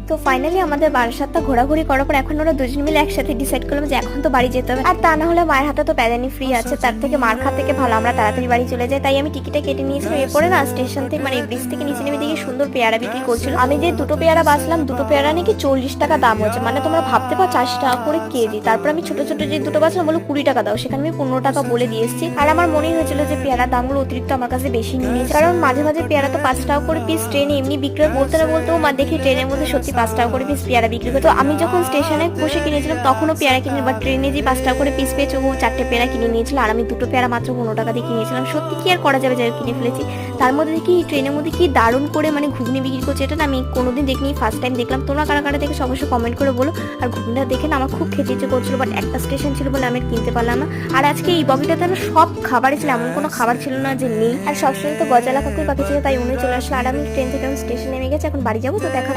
তো ফাইনালি আমাদের বারাসাতটা ঘোরাঘুরি করার পর এখন ওরা দুজন মিলে একসাথে ডিসাইড করলাম যে এখন তো বাড়ি যেতে হবে, আর তা না হলে মায়ের হাতে তো প্যাদানি ফ্রি আছে, তার থেকে মার খাওয়া থেকে ভালো আমরা তাড়াতাড়ি বাড়ি চলে যাই। তাই আমি টিকিটটা কেটে নিয়েছিলাম। এরপরে না স্টেশন থেকে মানে ব্রিজ থেকে নিচে নেমে দেখি সুন্দর পেয়ারা বিক্রি করছিল। আমি যে দুটো পেয়ারা বাঁচলাম, দুটো পেয়ারা নাকি 40 টাকা দাম হচ্ছে, মানে তোমরা ভাবতে পারো 40 টাকা করে কেজি। তারপর আমি ছোট ছোট যে দুটো বাঁচলাম বলো 20 টাকা দাও, সেখানে আমি 15 টাকা বলে দিয়ে এসেছি। আর আমার মনে হয়েছিল যে পেয়ারার দামগুলো অতিরিক্ত আমার কাছে বেশি নিয়ে নিয়েছে, কারণ মাঝে মাঝে পেয়ারা তো 5 টাকা করে পিস ট্রেনে এমনি বিক্রি বলতে না বলতেও মা দেখি ট্রেনের মধ্যে সত্যি 5 টাকা করে পিস পেয়ারা বিক্রি করে। তো আমি যখন স্টেশনে বসে কিনেছিলাম তখনও পেয়ারা কিনে, বা ট্রেনে যে 5 টাকা করে পিস পেয়েছে ও 4টে পেয়ারা কিনে নিয়েছিল, আর আমি দুটো পেয়ারা মাত্র 15 টাকা দিয়ে কিনেছিলাম। সত্যি কি আর করা যাবে, যাই কিনে ফেলেছি। তার মধ্যে দেখি ট্রেনের মধ্যে কি দারুণ করে মানে ঘুগনি বিক্রি করছে, এটা না আমি কোনোদিন দেখিনি, ফার্স্ট টাইম দেখলাম। তোমরা কারা কারা দেখে অবশ্যই কমেন্ট করে বলো। আর ঘুগনিটা দেখে না আমার খুব খেতে ইচ্ছে করছিল, বাট একটা স্টেশন ছিল বলে আমি কিনতে পারলাম না। আর আজকে এই বগিটাতে না সব খাবারই ছিল, এমন কোনো খাবার ছিল না যে নেই। আর সবসময় তো গজালা কাকুর কথা ছিল, তাই উনি চলে আসলো। আর আমি ট্রেন থেকে স্টেশনে নেমে গেছি, এখন বাড়ি যাবো। তো দেখো